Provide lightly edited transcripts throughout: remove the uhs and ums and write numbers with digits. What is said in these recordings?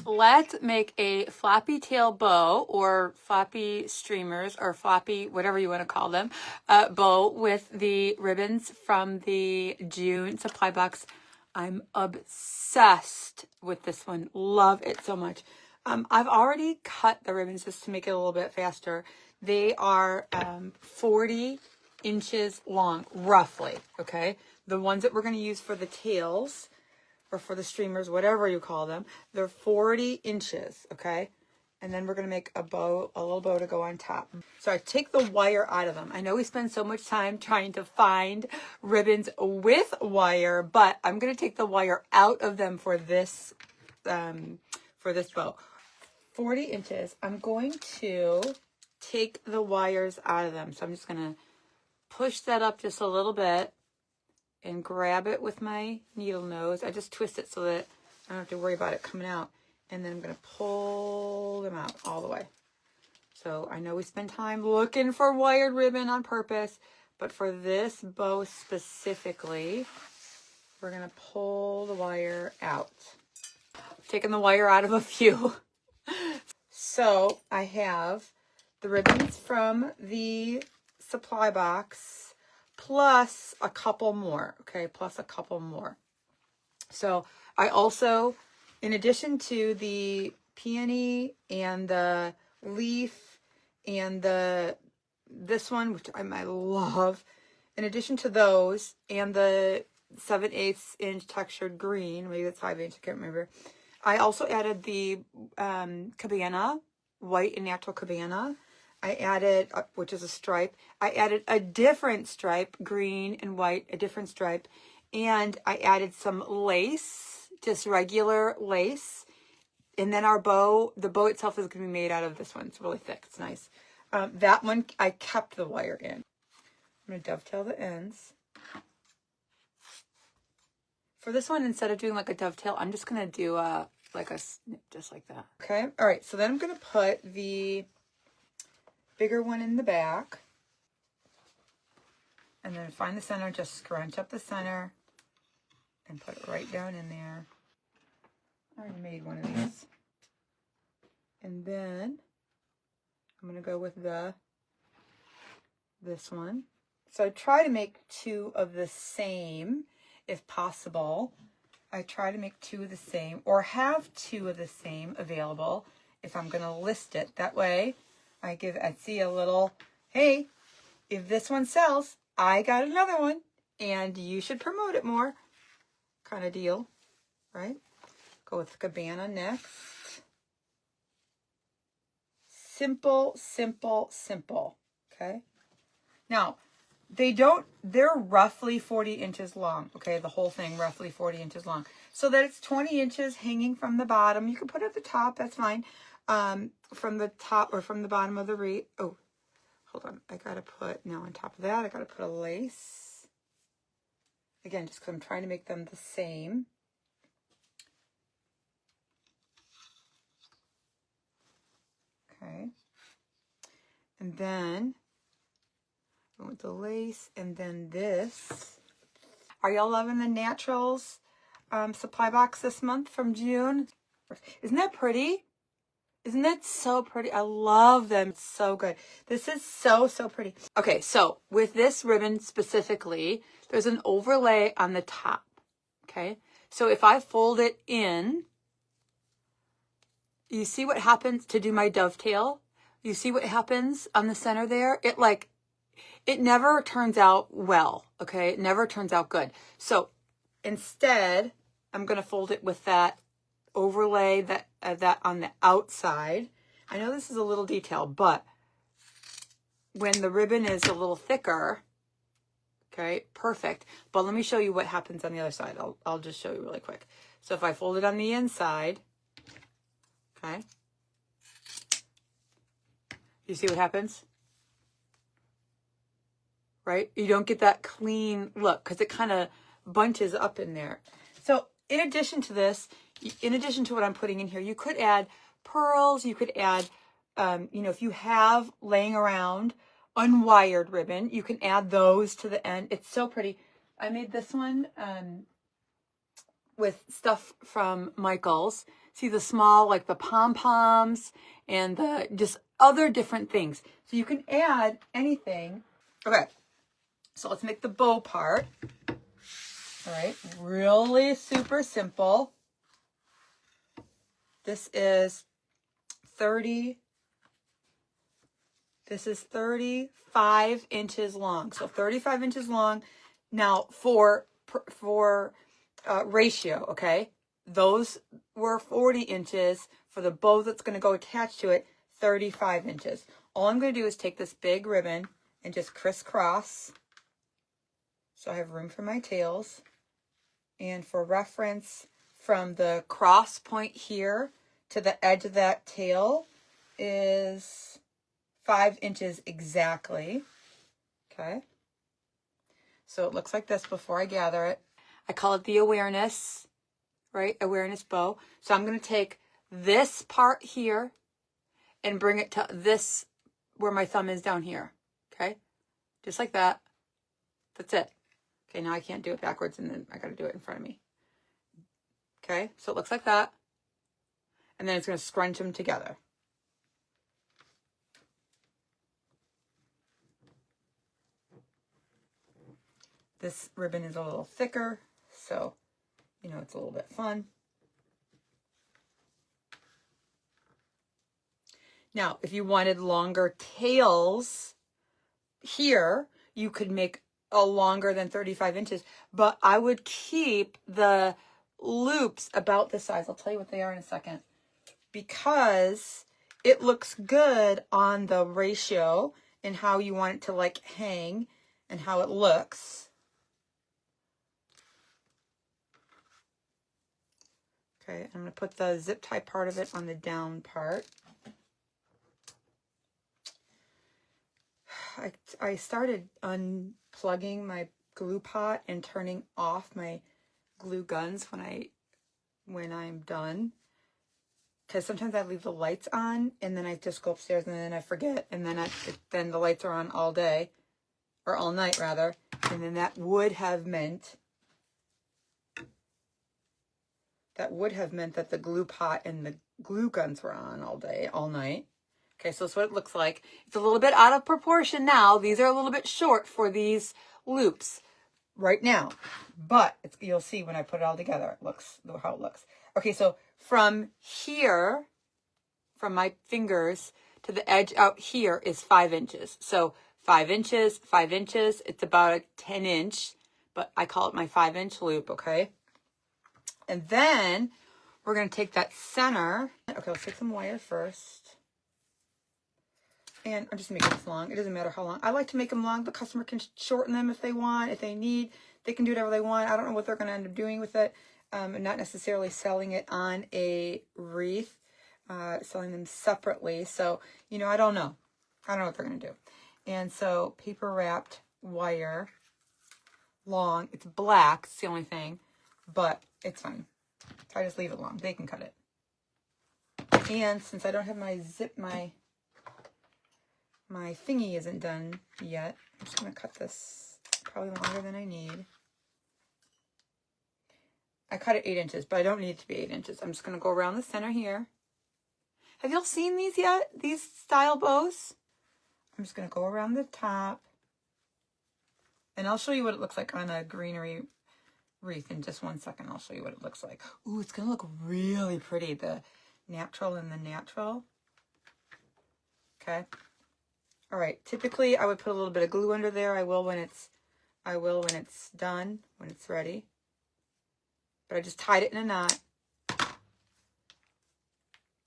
let's make a floppy tail bow or floppy streamers or floppy, whatever you want to call them, bow with the ribbons from the June supply box. I'm obsessed with this one. Love it so much. I've already cut the ribbons just to make it a little bit faster. They are 40 inches long, roughly, okay? The ones that we're going to use for the tails or for the streamers, whatever you call them, they're 40 inches, okay? And then we're going to make a bow, a little bow to go on top. So I take the wire out of them. I know we spend so much time trying to find ribbons with wire, but I'm going to take the wire out of them for this bow. 40 inches. I'm going to take the wires out of them. So I'm just going to push that up just a little bit and grab it with my needle nose. I just twist it so that I don't have to worry about it coming out. And then I'm going to pull them out all the way. So I know we spend time looking for wired ribbon on purpose, but for this bow specifically, we're going to pull the wire out. I've taken the wire out of a few. So I have the ribbons from the supply box plus a couple more, okay, plus a couple more. So I also, in addition to the peony and the leaf and this one, which I love, in addition to those and the 7/8 inch textured green, maybe that's 5 inch, I can't remember. I also added the cabana, white and natural cabana. I added, which is a stripe. I added a different stripe, green and white, a different stripe. And I added some lace, just regular lace. And then our bow, the bow itself is going to be made out of this one. It's really thick. It's nice. That one, I kept the wire in. I'm going to dovetail the ends. For this one, instead of doing like a dovetail, I'm just going to do like a snip, just like that. Okay. All right. So then I'm going to put the bigger one in the back. And then find the center, just scrunch up the center and put it right down in there. I already made one of these. And then I'm going to go with this one. So I try to make two of the same if possible. I try to make two of the same or have two of the same available if I'm going to list it. That way I give Etsy a little, hey, if this one sells, I got another one and you should promote it more kind of deal, right? Go with cabana next. Simple, simple, simple, okay? Now, they're roughly 40 inches long, okay? The whole thing roughly 40 inches long. So that it's 20 inches hanging from the bottom. You can put it at the top, that's fine. From the top or from the bottom of the wreath. Oh, hold on. I got to put, now on top of that, I got to put a lace. Again, just because I'm trying to make them the same. Okay. And then with the lace, and then this. Are y'all loving the Naturals supply box this month from June? Isn't that pretty? Isn't that so pretty? I love them. It's so good. This is so, so pretty. Okay, so with this ribbon specifically, there's an overlay on the top, okay? So if I fold it in, you see what happens to do my dovetail? You see what happens on the center there? It never turns out well, okay? It never turns out good. So instead, I'm going to fold it with that overlay that on the outside. I know this is a little detail, but when the ribbon is a little thicker, okay, perfect. But let me show you what happens on the other side. I'll just show you really quick. So if I fold it on the inside, okay, you see what happens? Right? You don't get that clean look because it kind of bunches up in there. So in addition to this, in addition to what I'm putting in here, you could add pearls. You could add, if you have laying around unwired ribbon, you can add those to the end. It's so pretty. I made this one with stuff from Michael's. See the small, like the pom-poms and the just other different things. So you can add anything. Okay, so let's make the bow part. All right, really super simple. This is 35 inches long. So 35 inches long. Now for ratio, okay? Those were 40 inches. For the bow that's going to go attached to it, 35 inches. All I'm going to do is take this big ribbon and just crisscross. So I have room for my tails. And for reference, from the cross point here to the edge of that tail is 5 inches exactly. Okay. So it looks like this before I gather it. I call it the awareness, right? Awareness bow. So I'm going to take this part here and bring it to this, where my thumb is down here. Okay. Just like that. That's it. Okay. Now I can't do it backwards and then I got to do it in front of me. Okay. So it looks like that. And then it's going to scrunch them together. This ribbon is a little thicker, so, you know, it's a little bit fun. Now, if you wanted longer tails here, you could make a longer than 35 inches, but I would keep the loops about this size. I'll tell you what they are in a second, because it looks good on the ratio and how you want it to like hang and how it looks. Okay, I'm going to put the zip tie part of it on the down part. I started unplugging my glue pot and turning off my glue guns when I'm done. Because sometimes I leave the lights on and then I just go upstairs and then I forget. And then the lights are on all day, or all night rather. And then that would have meant that the glue pot and the glue guns were on all day, all night. Okay, so that's what it looks like. It's a little bit out of proportion now. These are a little bit short for these loops right now. But you'll see when I put it all together, it looks how it looks. Okay, so from here, from my fingers to the edge out here is 5 inches. So 5 inches, 5 inches. It's about a 10 inch, but I call it my 5-inch loop, okay? And then we're going to take that center. Okay, let's take some wire first. And I'm just making this long. It doesn't matter how long. I like to make them long. The customer can shorten them if they want, if they need. They can do whatever they want. I don't know what they're going to end up doing with it. And not necessarily selling it on a wreath. Selling them separately. So, you know, I don't know. I don't know what they're going to do. And so paper wrapped wire. Long. It's black. It's the only thing. But it's fine. I just leave it long. They can cut it. And since I don't have my my thingy isn't done yet, I'm just going to cut this probably longer than I need. I cut it 8 inches, but I don't need it to be 8 inches. I'm just going to go around the center here. Have y'all seen these yet? These style bows? I'm just going to go around the top. And I'll show you what it looks like on a greenery wreath in just 1 second. I'll show you what it looks like. Ooh, it's going to look really pretty. The natural and the natural. Okay. All right. Typically, I would put a little bit of glue under there. I will when it's done, when it's ready. But I just tied it in a knot.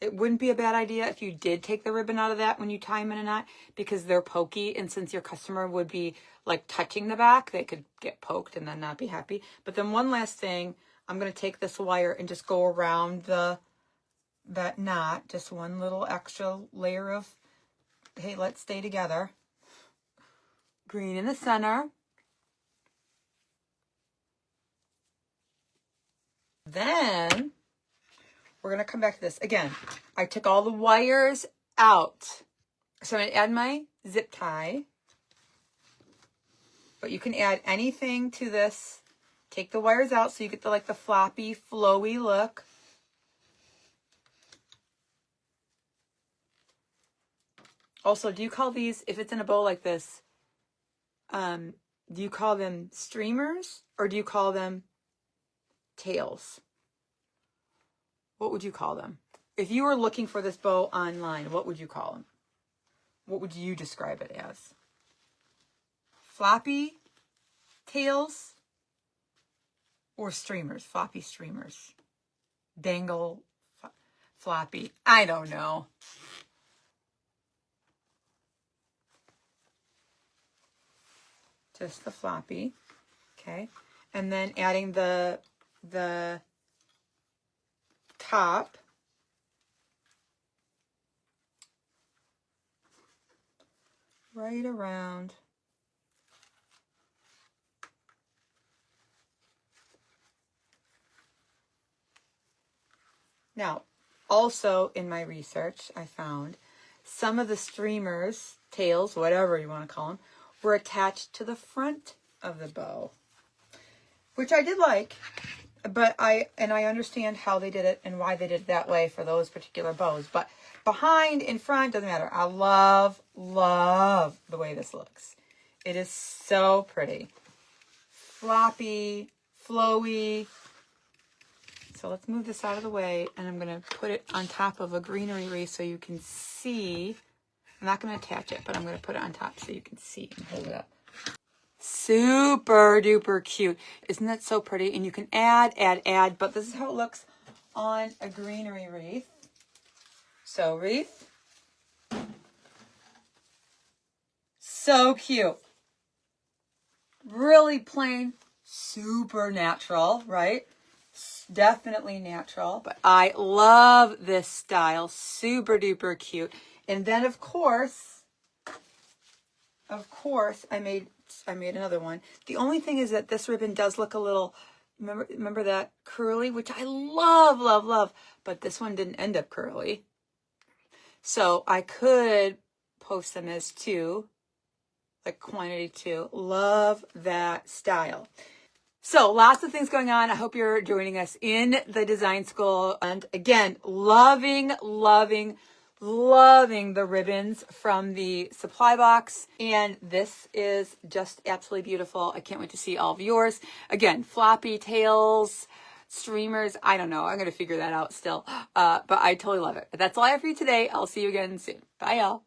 It wouldn't be a bad idea if you did take the ribbon out of that when you tie them in a knot, because they're pokey, and since your customer would be like touching the back, they could get poked and then not be happy. But then one last thing, I'm going to take this wire and just go around that knot, just one little extra layer of, hey, let's stay together. Green in the center. Then we're going to come back to this. Again, I took all the wires out. So I'm going to add my zip tie. But you can add anything to this Take the wires out so you get the like the floppy, flowy look. Also, do you call these, if it's in a bow like this, do you call them streamers or do you call them tails? What would you call them? If you were looking for this bow online, what would you call them? What would you describe it as? Floppy tails or streamers? Floppy streamers. Dangle, floppy. I don't know. Just the floppy. Okay. And then adding the top. Right around now. Also in my research, I found some of the streamers, tails, whatever you want to call them, were attached to the front of the bow, which I did like, but I understand how they did it and why they did it that way for those particular bows. But behind, in front, doesn't matter. I love the way this looks. It is so pretty. Floppy, flowy. So let's move this out of the way, and I'm going to put it on top of a greenery wreath so you can see. I'm not going to attach it, but I'm going to put it on top so you can see and hold it up. Super duper cute. Isn't that so pretty? And you can add, but this is how it looks on a greenery wreath. So wreath. So cute. Really plain, super natural, right? Definitely natural, but I love this style. Super duper cute. And then of course, I made another one. The only thing is that this ribbon does look a little, remember that curly, which I love, but this one didn't end up curly. So I could post them as 2, like quantity 2. Love that style. So lots of things going on. I hope you're joining us in the design school. And again, loving the ribbons from the supply box. And this is just absolutely beautiful. I can't wait to see all of yours. Again, floppy tails, streamers. I don't know. I'm going to figure that out still. But I totally love it. That's all I have for you today. I'll see you again soon. Bye, y'all.